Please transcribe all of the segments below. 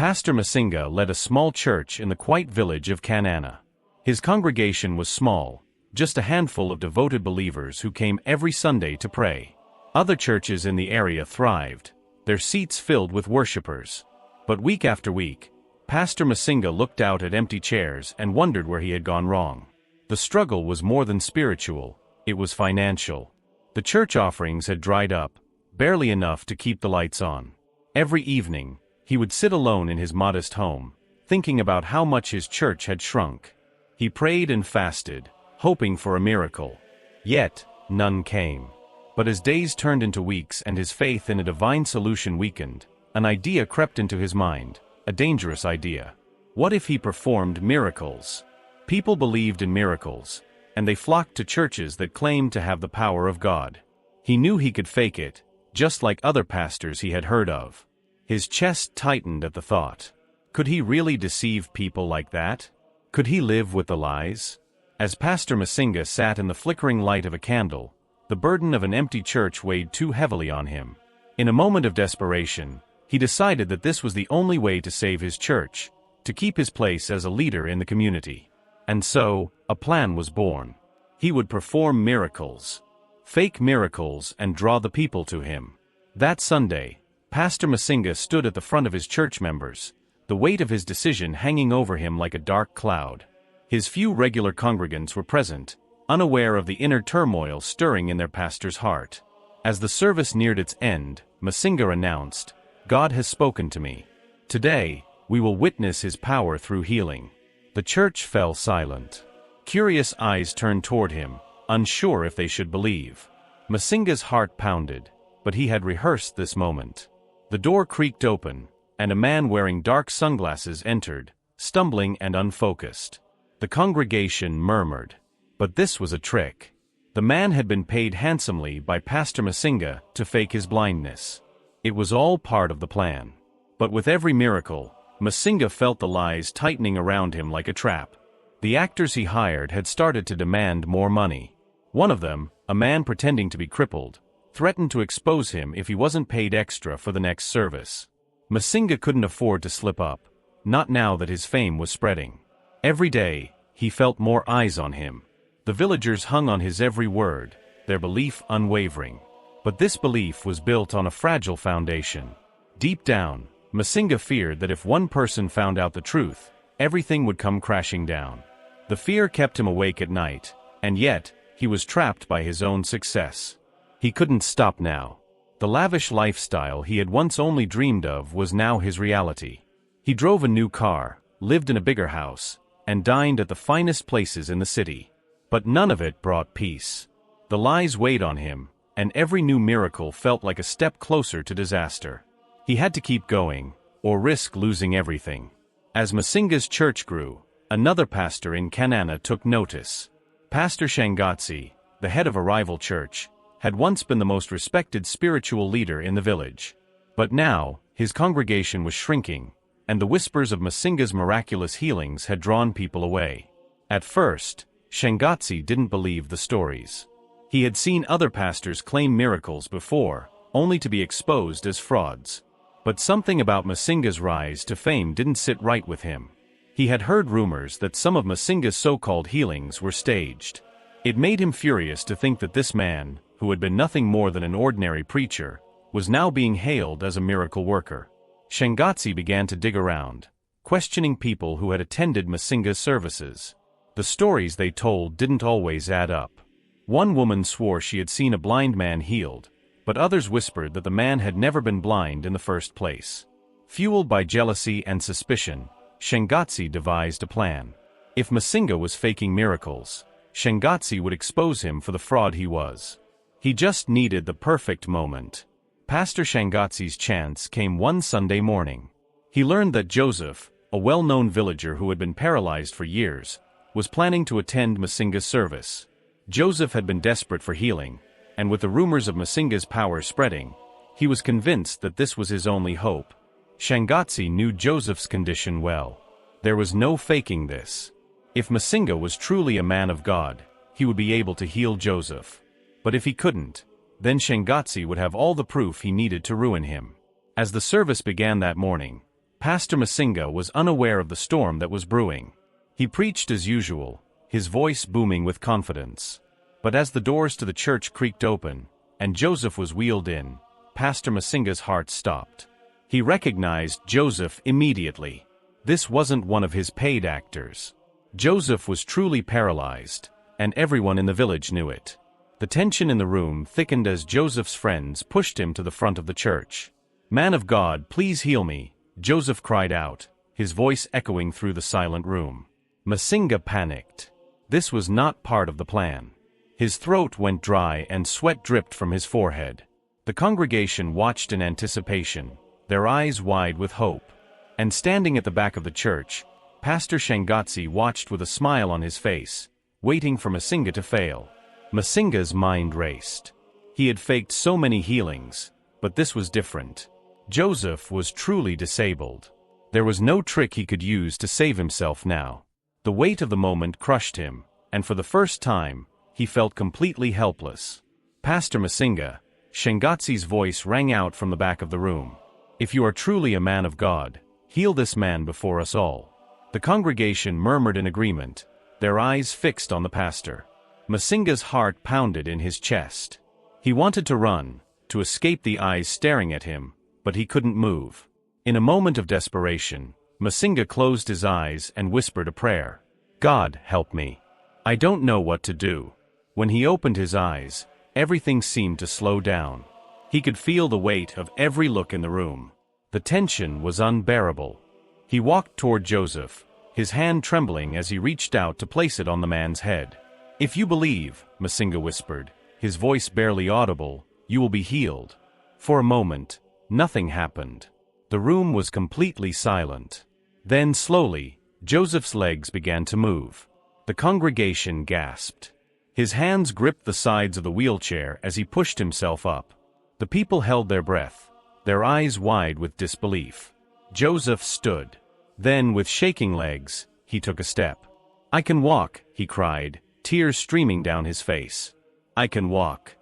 Pastor Masinga led a small church in the quiet village of Kanana. His congregation was small, just a handful of devoted believers who came every Sunday to pray. Other churches in the area thrived, their seats filled with worshipers. But week after week, Pastor Masinga looked out at empty chairs and wondered where he had gone wrong. The struggle was more than spiritual, it was financial. The church offerings had dried up, barely enough to keep the lights on. Every evening, he would sit alone in his modest home, thinking about how much his church had shrunk. He prayed and fasted, hoping for a miracle. Yet, none came. But as days turned into weeks and his faith in a divine solution weakened, an idea crept into his mind, a dangerous idea. What if he performed miracles? People believed in miracles, and they flocked to churches that claimed to have the power of God. He knew he could fake it, just like other pastors he had heard of. His chest tightened at the thought. Could he really deceive people like that? Could he live with the lies? As Pastor Masinga sat in the flickering light of a candle, the burden of an empty church weighed too heavily on him. In a moment of desperation, he decided that this was the only way to save his church, to keep his place as a leader in the community. And so, a plan was born. He would perform miracles. Fake miracles and draw the people to him. That Sunday, Pastor Masinga stood at the front of his church members, the weight of his decision hanging over him like a dark cloud. His few regular congregants were present, unaware of the inner turmoil stirring in their pastor's heart. As the service neared its end, Masinga announced, "God has spoken to me. Today, we will witness his power through healing." The church fell silent. Curious eyes turned toward him, unsure if they should believe. Masinga's heart pounded, but he had rehearsed this moment. The door creaked open, and a man wearing dark sunglasses entered, stumbling and unfocused. The congregation murmured. But this was a trick. The man had been paid handsomely by Pastor Masinga to fake his blindness. It was all part of the plan. But with every miracle, Masinga felt the lies tightening around him like a trap. The actors he hired had started to demand more money. One of them, a man pretending to be crippled, threatened to expose him if he wasn't paid extra for the next service. Masinga couldn't afford to slip up, not now that his fame was spreading. Every day, he felt more eyes on him. The villagers hung on his every word, their belief unwavering. But this belief was built on a fragile foundation. Deep down, Masinga feared that if one person found out the truth, everything would come crashing down. The fear kept him awake at night, and yet, he was trapped by his own success. He couldn't stop now. The lavish lifestyle he had once only dreamed of was now his reality. He drove a new car, lived in a bigger house, and dined at the finest places in the city. But none of it brought peace. The lies weighed on him, and every new miracle felt like a step closer to disaster. He had to keep going, or risk losing everything. As Masinga's church grew, another pastor in Kanana took notice. Pastor Shangatsi, the head of a rival church, had once been the most respected spiritual leader in the village. But now, his congregation was shrinking, and the whispers of Masinga's miraculous healings had drawn people away. At first, Shangatsi didn't believe the stories. He had seen other pastors claim miracles before, only to be exposed as frauds. But something about Masinga's rise to fame didn't sit right with him. He had heard rumors that some of Masinga's so-called healings were staged. It made him furious to think that this man, who had been nothing more than an ordinary preacher, was now being hailed as a miracle worker. Shangatsi began to dig around, questioning people who had attended Masinga's services. The stories they told didn't always add up. One woman swore she had seen a blind man healed, but others whispered that the man had never been blind in the first place. Fueled by jealousy and suspicion, Shangatsi devised a plan. If Masinga was faking miracles, Shangatsi would expose him for the fraud he was. He just needed the perfect moment. Pastor Shangatsi's chance came one Sunday morning. He learned that Joseph, a well-known villager who had been paralyzed for years, was planning to attend Masinga's service. Joseph had been desperate for healing, and with the rumors of Masinga's power spreading, he was convinced that this was his only hope. Shangatsi knew Joseph's condition well. There was no faking this. If Masinga was truly a man of God, he would be able to heal Joseph. But if he couldn't, then Shangatsi would have all the proof he needed to ruin him. As the service began that morning, Pastor Masinga was unaware of the storm that was brewing. He preached as usual, his voice booming with confidence. But as the doors to the church creaked open, and Joseph was wheeled in, Pastor Masinga's heart stopped. He recognized Joseph immediately. This wasn't one of his paid actors. Joseph was truly paralyzed, and everyone in the village knew it. The tension in the room thickened as Joseph's friends pushed him to the front of the church. "Man of God, please heal me," Joseph cried out, his voice echoing through the silent room. Masinga panicked. This was not part of the plan. His throat went dry and sweat dripped from his forehead. The congregation watched in anticipation, their eyes wide with hope. And standing at the back of the church, Pastor Shangatsi watched with a smile on his face, waiting for Masinga to fail. Masinga's mind raced. He had faked so many healings, but this was different. Joseph was truly disabled. There was no trick he could use to save himself now. The weight of the moment crushed him, and for the first time, he felt completely helpless. "Pastor Masinga," Shangatsi's voice rang out from the back of the room. "If you are truly a man of God, heal this man before us all." The congregation murmured in agreement, their eyes fixed on the pastor. Masinga's heart pounded in his chest. He wanted to run, to escape the eyes staring at him, but he couldn't move. In a moment of desperation, Masinga closed his eyes and whispered a prayer. "God, help me. I don't know what to do." When he opened his eyes, everything seemed to slow down. He could feel the weight of every look in the room. The tension was unbearable. He walked toward Joseph, his hand trembling as he reached out to place it on the man's head. "If you believe," Masinga whispered, his voice barely audible, "you will be healed." For a moment, nothing happened. The room was completely silent. Then slowly, Joseph's legs began to move. The congregation gasped. His hands gripped the sides of the wheelchair as he pushed himself up. The people held their breath, their eyes wide with disbelief. Joseph stood. Then, with shaking legs, he took a step. "I can walk," he cried, tears streaming down his face. "I can walk."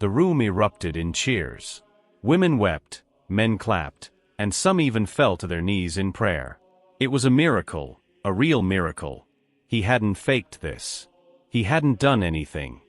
The room erupted in cheers. Women wept, men clapped, and some even fell to their knees in prayer. It was a miracle, a real miracle. He hadn't faked this. He hadn't done anything.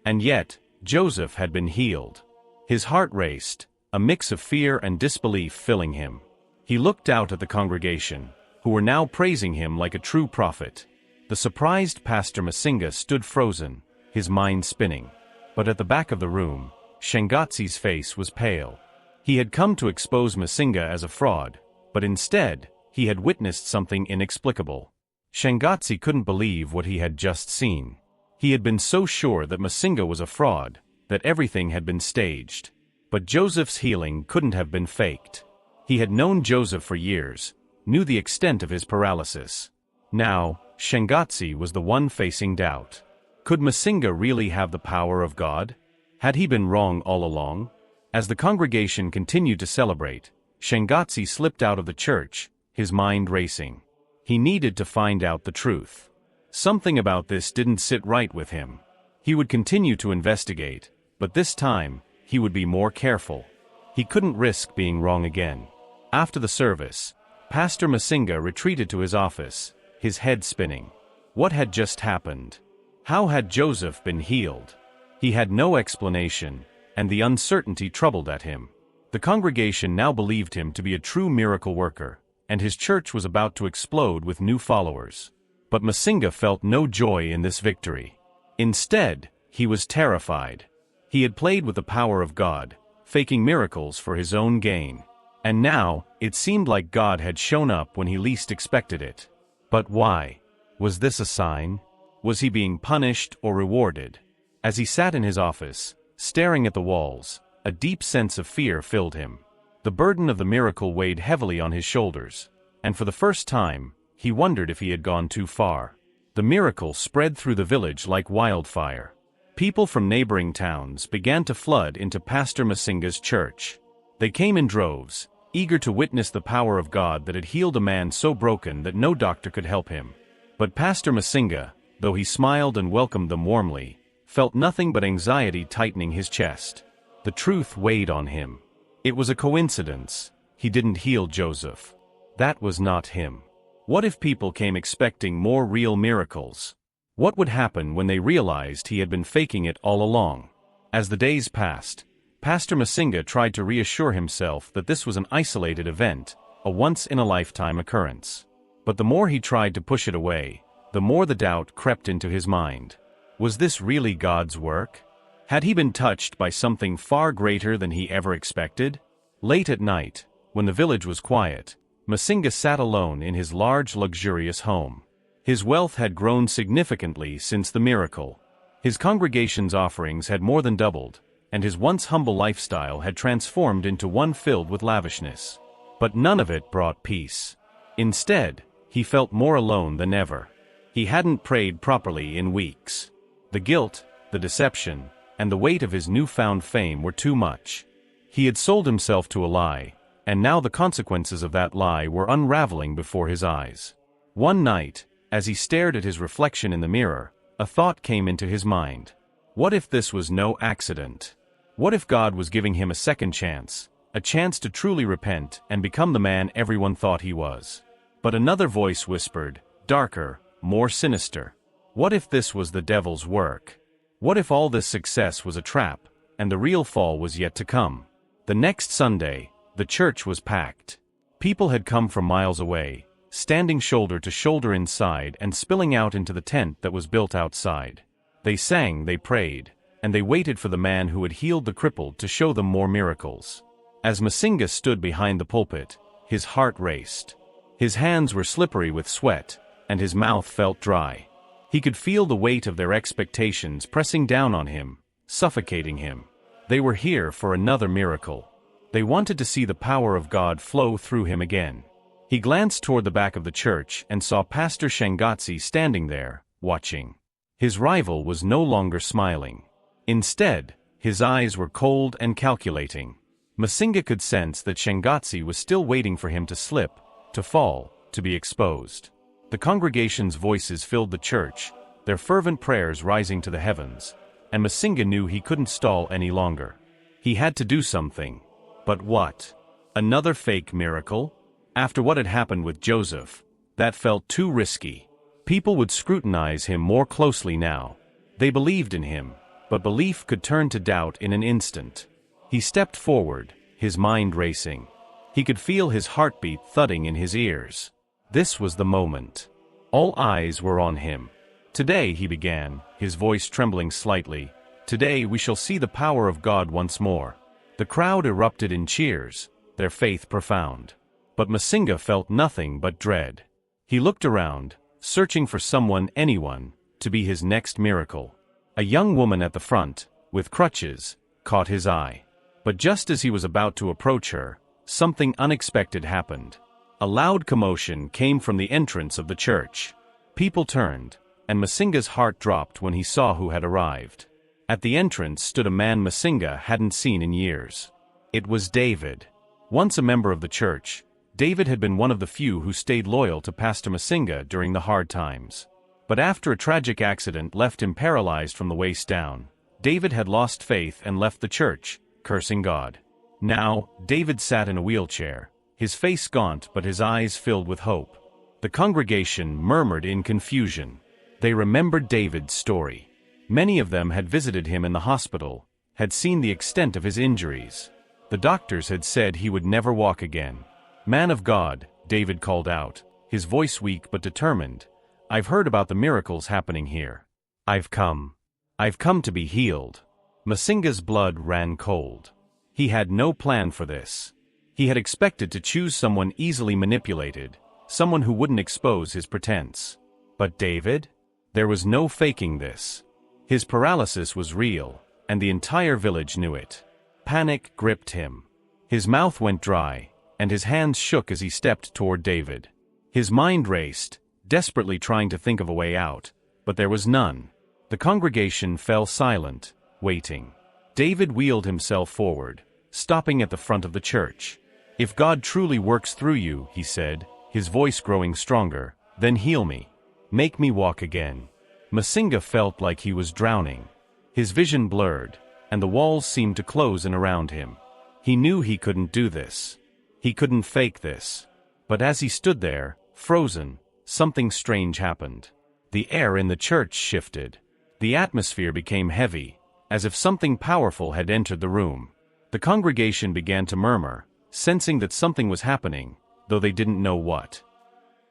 And yet, Joseph had been healed. His heart raced, a mix of fear and disbelief filling him. He looked out at the congregation, who were now praising him like a true prophet. The surprised Pastor Masinga stood frozen, his mind spinning. But at the back of the room, Shangatsi's face was pale. He had come to expose Masinga as a fraud, but instead, he had witnessed something inexplicable. Shangatsi couldn't believe what he had just seen. He had been so sure that Masinga was a fraud, that everything had been staged. But Joseph's healing couldn't have been faked. He had known Joseph for years, knew the extent of his paralysis. Now, Shangatsi was the one facing doubt. Could Masinga really have the power of God? Had he been wrong all along? As the congregation continued to celebrate, Shangatsi slipped out of the church, his mind racing. He needed to find out the truth. Something about this didn't sit right with him. He would continue to investigate, but this time, he would be more careful. He couldn't risk being wrong again. After the service, Pastor Masinga retreated to his office, his head spinning. What had just happened? How had Joseph been healed? He had no explanation, and the uncertainty troubled at him. The congregation now believed him to be a true miracle worker, and his church was about to explode with new followers. But Masinga felt no joy in this victory. Instead, he was terrified. He had played with the power of God, faking miracles for his own gain. And now, it seemed like God had shown up when he least expected it. But why? Was this a sign? Was he being punished or rewarded? As he sat in his office, staring at the walls, a deep sense of fear filled him. The burden of the miracle weighed heavily on his shoulders, and for the first time, he wondered if he had gone too far. The miracle spread through the village like wildfire. People from neighboring towns began to flood into Pastor Masinga's church. They came in droves, eager to witness the power of God that had healed a man so broken that no doctor could help him. But Pastor Masinga, though he smiled and welcomed them warmly, felt nothing but anxiety tightening his chest. The truth weighed on him. It was a coincidence. He didn't heal Joseph. That was not him. What if people came expecting more real miracles? What would happen when they realized he had been faking it all along? As the days passed, Pastor Masinga tried to reassure himself that this was an isolated event, a once-in-a-lifetime occurrence. But the more he tried to push it away, the more the doubt crept into his mind. Was this really God's work? Had he been touched by something far greater than he ever expected? Late at night, when the village was quiet, Masinga sat alone in his large luxurious home. His wealth had grown significantly since the miracle. His congregation's offerings had more than doubled, and his once humble lifestyle had transformed into one filled with lavishness. But none of it brought peace. Instead, he felt more alone than ever. He hadn't prayed properly in weeks. The guilt, the deception, and the weight of his newfound fame were too much. He had sold himself to a lie, and now the consequences of that lie were unraveling before his eyes. One night, as he stared at his reflection in the mirror, a thought came into his mind. What if this was no accident? What if God was giving him a second chance, a chance to truly repent and become the man everyone thought he was? But another voice whispered, darker, more sinister. What if this was the devil's work? What if all this success was a trap, and the real fall was yet to come? The next Sunday, the church was packed. People had come from miles away, standing shoulder to shoulder inside and spilling out into the tent that was built outside. They sang, they prayed, and they waited for the man who had healed the crippled to show them more miracles. As Masinga stood behind the pulpit, his heart raced. His hands were slippery with sweat, and his mouth felt dry. He could feel the weight of their expectations pressing down on him, suffocating him. They were here for another miracle. They wanted to see the power of God flow through him again. He glanced toward the back of the church and saw Pastor Shangatsi standing there, watching. His rival was no longer smiling. Instead, his eyes were cold and calculating. Masinga could sense that Shangatsi was still waiting for him to slip, to fall, to be exposed. The congregation's voices filled the church, their fervent prayers rising to the heavens, and Masinga knew he couldn't stall any longer. He had to do something. But what? Another fake miracle? After what had happened with Joseph, that felt too risky. People would scrutinize him more closely now. They believed in him, but belief could turn to doubt in an instant. He stepped forward, his mind racing. He could feel his heartbeat thudding in his ears. This was the moment. All eyes were on him. Today, he began, his voice trembling slightly, today we shall see the power of God once more. The crowd erupted in cheers, their faith profound. But Masinga felt nothing but dread. He looked around, searching for someone, anyone, to be his next miracle. A young woman at the front, with crutches, caught his eye. But just as he was about to approach her, something unexpected happened. A loud commotion came from the entrance of the church. People turned, and Masinga's heart dropped when he saw who had arrived. At the entrance stood a man Masinga hadn't seen in years. It was David. Once a member of the church, David had been one of the few who stayed loyal to Pastor Masinga during the hard times. But after a tragic accident left him paralyzed from the waist down, David had lost faith and left the church, cursing God. Now, David sat in a wheelchair, his face gaunt but his eyes filled with hope. The congregation murmured in confusion. They remembered David's story. Many of them had visited him in the hospital, had seen the extent of his injuries. The doctors had said he would never walk again. "Man of God," David called out, his voice weak but determined, "I've heard about the miracles happening here. I've come to be healed." Masinga's blood ran cold. He had no plan for this. He had expected to choose someone easily manipulated, someone who wouldn't expose his pretense. But David? There was no faking this. His paralysis was real, and the entire village knew it. Panic gripped him. His mouth went dry, and his hands shook as he stepped toward David. His mind raced, desperately trying to think of a way out, but there was none. The congregation fell silent, waiting. David wheeled himself forward, stopping at the front of the church. "If God truly works through you," he said, his voice growing stronger, "then heal me. Make me walk again." Masinga felt like he was drowning. His vision blurred, and the walls seemed to close in around him. He knew he couldn't do this. He couldn't fake this. But as he stood there, frozen, something strange happened. The air in the church shifted. The atmosphere became heavy, as if something powerful had entered the room. The congregation began to murmur, sensing that something was happening, though they didn't know what.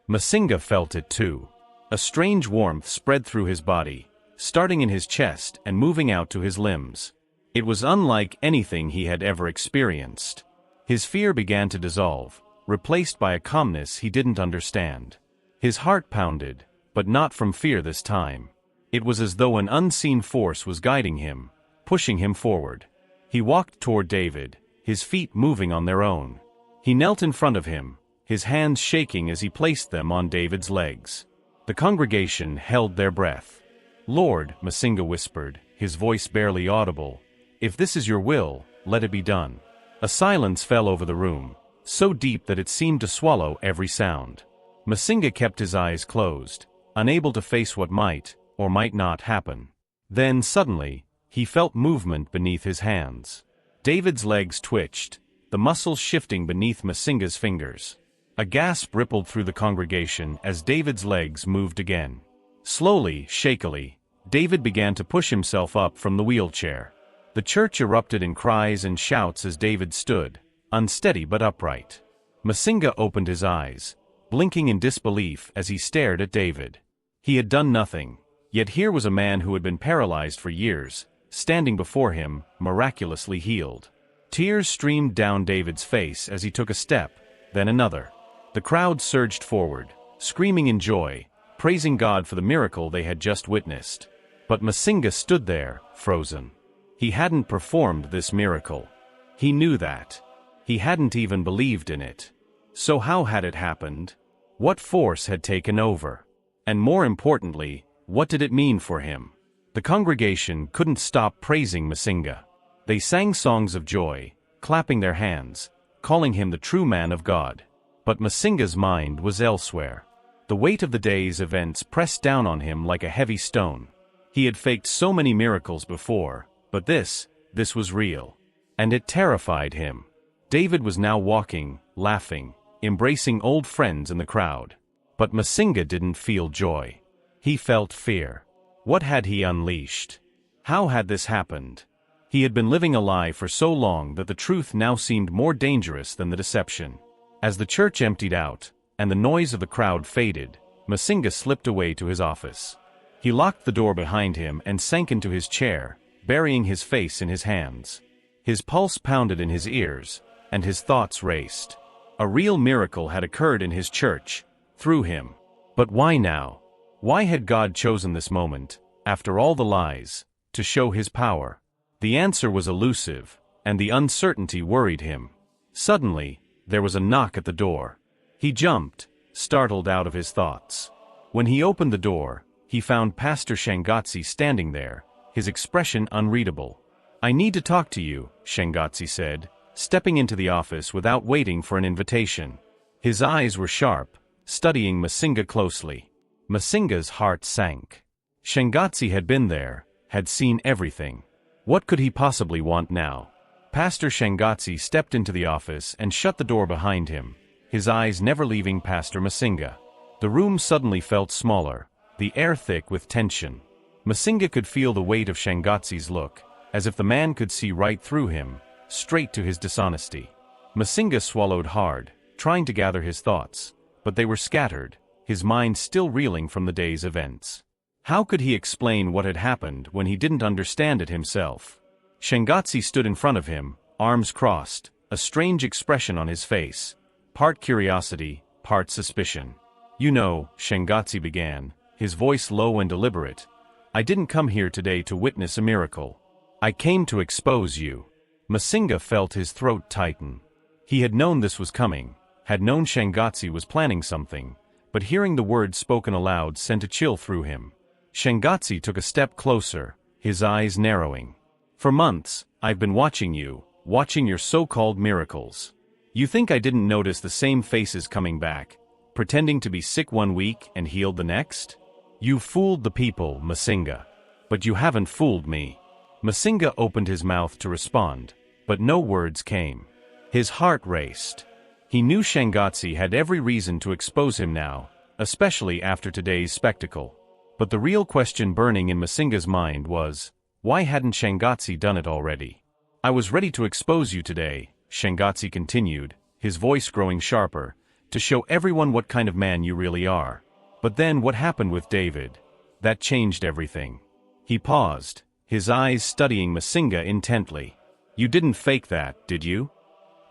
Masinga felt it too. A strange warmth spread through his body, starting in his chest and moving out to his limbs. It was unlike anything he had ever experienced. His fear began to dissolve, replaced by a calmness he didn't understand. His heart pounded, but not from fear this time. It was as though an unseen force was guiding him, pushing him forward. He walked toward David, his feet moving on their own. He knelt in front of him, his hands shaking as he placed them on David's legs. The congregation held their breath. "Lord," Masinga whispered, his voice barely audible, "if this is your will, let it be done." A silence fell over the room, so deep that it seemed to swallow every sound. Masinga kept his eyes closed, unable to face what might, or might not happen. Then, suddenly, he felt movement beneath his hands. David's legs twitched, the muscles shifting beneath Masinga's fingers. A gasp rippled through the congregation as David's legs moved again. Slowly, shakily, David began to push himself up from the wheelchair. The church erupted in cries and shouts as David stood, unsteady but upright. Masinga opened his eyes, blinking in disbelief as he stared at David. He had done nothing, yet here was a man who had been paralyzed for years, standing before him, miraculously healed. Tears streamed down David's face as he took a step, then another. The crowd surged forward, screaming in joy, praising God for the miracle they had just witnessed. But Masinga stood there, frozen. He hadn't performed this miracle. He knew that. He hadn't even believed in it. So how had it happened? What force had taken over? And more importantly, what did it mean for him? The congregation couldn't stop praising Masinga. They sang songs of joy, clapping their hands, calling him the true man of God. But Masinga's mind was elsewhere. The weight of the day's events pressed down on him like a heavy stone. He had faked so many miracles before, but this was real. And it terrified him. David was now walking, laughing, embracing old friends in the crowd. But Masinga didn't feel joy. He felt fear. What had he unleashed? How had this happened? He had been living a lie for so long that the truth now seemed more dangerous than the deception. As the church emptied out, and the noise of the crowd faded, Masinga slipped away to his office. He locked the door behind him and sank into his chair, burying his face in his hands. His pulse pounded in his ears, and his thoughts raced. A real miracle had occurred in his church, through him. But why now? Why had God chosen this moment, after all the lies, to show his power? The answer was elusive, and the uncertainty worried him. Suddenly, there was a knock at the door. He jumped, startled out of his thoughts. When he opened the door, he found Pastor Shangatsi standing there, his expression unreadable. "I need to talk to you," Shangatsi said, stepping into the office without waiting for an invitation. His eyes were sharp, studying Masinga closely. Masinga's heart sank. Shangatsi had been there, had seen everything. What could he possibly want now? Pastor Shangatsi stepped into the office and shut the door behind him, his eyes never leaving Pastor Masinga. The room suddenly felt smaller, the air thick with tension. Masinga could feel the weight of Shangatsi's look, as if the man could see right through him, straight to his dishonesty. Masinga swallowed hard, trying to gather his thoughts, but they were scattered, his mind still reeling from the day's events. How could he explain what had happened when he didn't understand it himself? Shangatsi stood in front of him, arms crossed, a strange expression on his face, part curiosity, part suspicion. "You know," Shangatsi began, his voice low and deliberate, "I didn't come here today to witness a miracle. I came to expose you." Masinga felt his throat tighten. He had known this was coming, had known Shangatsi was planning something, but hearing the words spoken aloud sent a chill through him. Shangatsi took a step closer, his eyes narrowing. "For months, I've been watching you, watching your so-called miracles. You think I didn't notice the same faces coming back, pretending to be sick one week and healed the next? You fooled the people, Masinga. But you haven't fooled me." Masinga opened his mouth to respond, but no words came. His heart raced. He knew Shangatsi had every reason to expose him now, especially after today's spectacle. But the real question burning in Masinga's mind was, why hadn't Shangatsi done it already? I was ready to expose you today, Shangatsi continued, his voice growing sharper, to show everyone what kind of man you really are. But then what happened with David? That changed everything. He paused, his eyes studying Masinga intently. You didn't fake that, did you?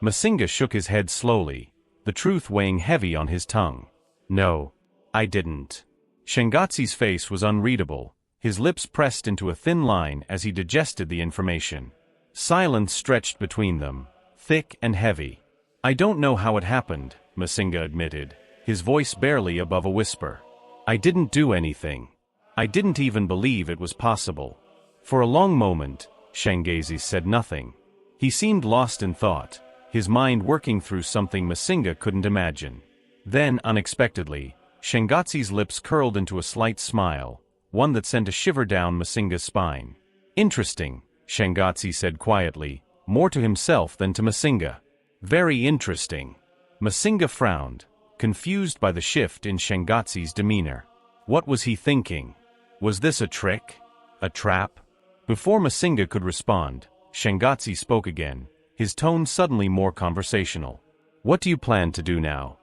Masinga shook his head slowly, the truth weighing heavy on his tongue. No, I didn't. Shangatsi's face was unreadable, his lips pressed into a thin line as he digested the information. Silence stretched between them, thick and heavy. I don't know how it happened, Masinga admitted, his voice barely above a whisper. I didn't do anything. I didn't even believe it was possible. For a long moment, Shangazi said nothing. He seemed lost in thought, his mind working through something Masinga couldn't imagine. Then, unexpectedly, Shangatsi's lips curled into a slight smile, one that sent a shiver down Masinga's spine. Interesting, Shangatsi said quietly, more to himself than to Masinga. Very interesting. Masinga frowned, confused by the shift in Shangatsi's demeanor. What was he thinking? Was this a trick? A trap? Before Masinga could respond, Shangatsi spoke again, his tone suddenly more conversational. What do you plan to do now?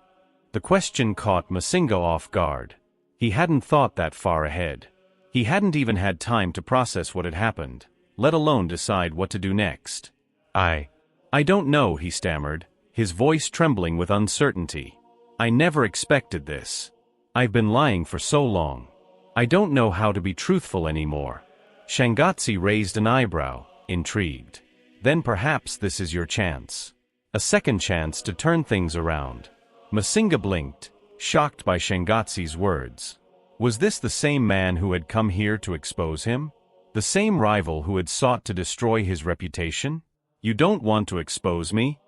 The question caught Masinga off guard. He hadn't thought that far ahead. He hadn't even had time to process what had happened, let alone decide what to do next. I don't know, he stammered, his voice trembling with uncertainty. I never expected this. I've been lying for so long. I don't know how to be truthful anymore. Shangatsi raised an eyebrow, intrigued. Then perhaps this is your chance. A second chance to turn things around. Masinga blinked, shocked by Shangatsi's words. Was this the same man who had come here to expose him? The same rival who had sought to destroy his reputation? You don't want to expose me?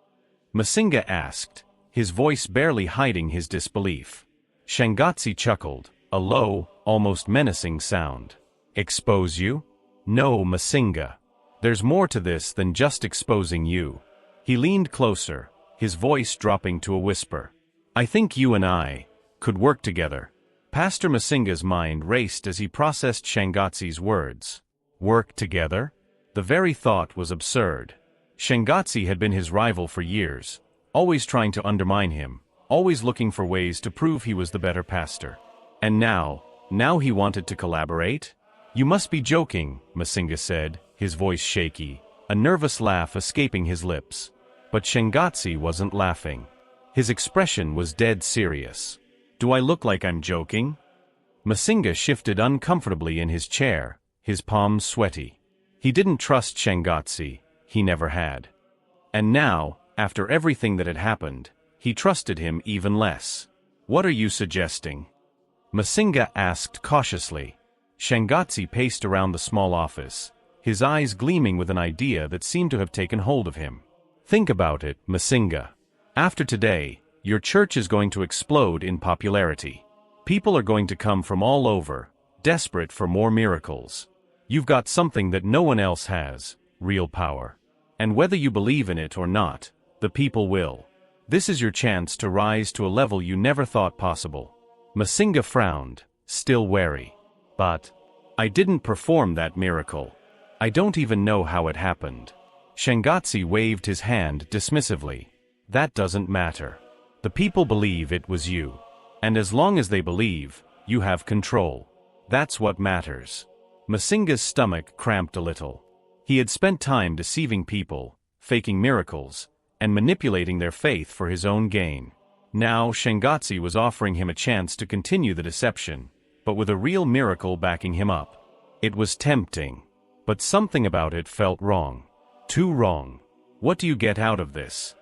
Masinga asked, his voice barely hiding his disbelief. Shangatsi chuckled, a low, almost menacing sound. Expose you? No, Masinga. There's more to this than just exposing you. He leaned closer, his voice dropping to a whisper. I think you and I could work together. Pastor Masinga's mind raced as he processed Shangatsi's words. Work together? The very thought was absurd. Shangatsi had been his rival for years, always trying to undermine him, always looking for ways to prove he was the better pastor. And now he wanted to collaborate? You must be joking, Masinga said, his voice shaky, a nervous laugh escaping his lips. But Shangatsi wasn't laughing. His expression was dead serious. Do I look like I'm joking? Masinga shifted uncomfortably in his chair, his palms sweaty. He didn't trust Shangatsi, he never had. And now, after everything that had happened, he trusted him even less. What are you suggesting? Masinga asked cautiously. Shangatsi paced around the small office, his eyes gleaming with an idea that seemed to have taken hold of him. Think about it, Masinga. After today, your church is going to explode in popularity. People are going to come from all over, desperate for more miracles. You've got something that no one else has, real power. And whether you believe in it or not, the people will. This is your chance to rise to a level you never thought possible. Masinga frowned, still wary. But I didn't perform that miracle. I don't even know how it happened. Shangatsi waved his hand dismissively. That doesn't matter. The people believe it was you. And as long as they believe, you have control. That's what matters. Masinga's stomach cramped a little. He had spent time deceiving people, faking miracles, and manipulating their faith for his own gain. Now Shangatsi was offering him a chance to continue the deception, but with a real miracle backing him up. It was tempting. But something about it felt wrong. Too wrong. What do you get out of this?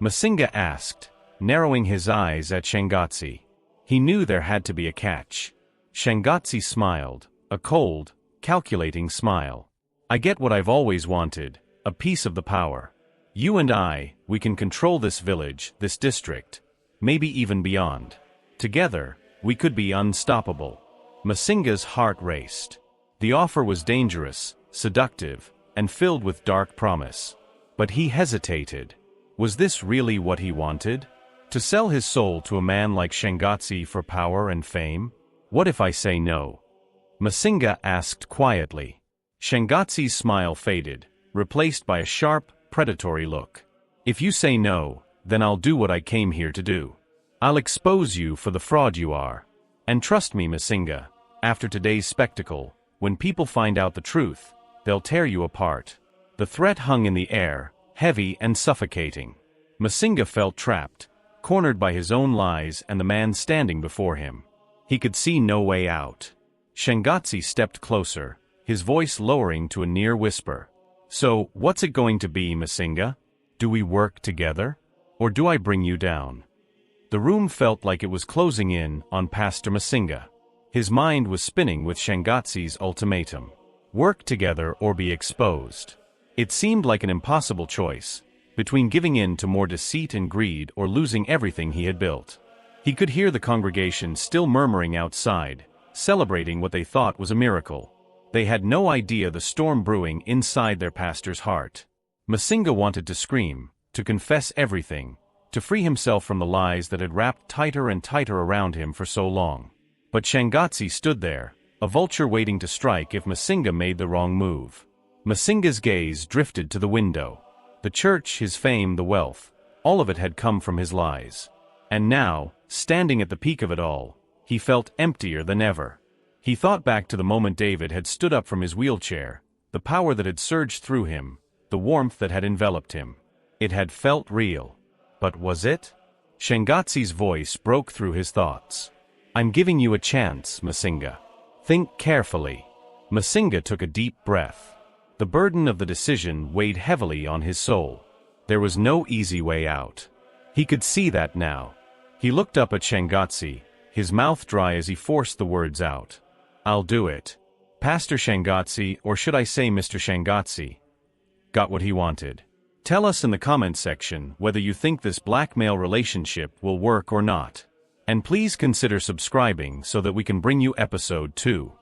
Masinga asked, narrowing his eyes at Shangatsi. He knew there had to be a catch. Shangatsi smiled, a cold, calculating smile. I get what I've always wanted, a piece of the power. You and I, we can control this village, this district, maybe even beyond. Together, we could be unstoppable. Masinga's heart raced. The offer was dangerous, seductive, and filled with dark promise. But he hesitated. Was this really what he wanted? To sell his soul to a man like Shangatsi for power and fame? What if I say no? Masinga asked quietly. Shangatsi's smile faded, replaced by a sharp, predatory look. If you say no, then I'll do what I came here to do. I'll expose you for the fraud you are. And trust me, Masinga, after today's spectacle, when people find out the truth, they'll tear you apart. The threat hung in the air, heavy and suffocating. Masinga felt trapped, cornered by his own lies and the man standing before him. He could see no way out. Shangatsi stepped closer, his voice lowering to a near whisper. So, what's it going to be, Masinga? Do we work together? Or do I bring you down? The room felt like it was closing in on Pastor Masinga. His mind was spinning with Shangatsi's ultimatum. Work together or be exposed. It seemed like an impossible choice, between giving in to more deceit and greed or losing everything he had built. He could hear the congregation still murmuring outside, celebrating what they thought was a miracle. They had no idea the storm brewing inside their pastor's heart. Masinga wanted to scream, to confess everything, to free himself from the lies that had wrapped tighter and tighter around him for so long. But Shangatsi stood there, a vulture waiting to strike if Masinga made the wrong move. Masinga's gaze drifted to the window. The church, his fame, the wealth, all of it had come from his lies. And now, standing at the peak of it all, he felt emptier than ever. He thought back to the moment David had stood up from his wheelchair, the power that had surged through him, the warmth that had enveloped him. It had felt real. But was it? Shangatsi's voice broke through his thoughts. I'm giving you a chance, Masinga. Think carefully. Masinga took a deep breath. The burden of the decision weighed heavily on his soul. There was no easy way out. He could see that now. He looked up at Shangatsi, his mouth dry as he forced the words out. I'll do it. Pastor Shangatsi, or should I say Mr. Shangatsi, got what he wanted. Tell us in the comment section whether you think this blackmail relationship will work or not. And please consider subscribing so that we can bring you episode 2.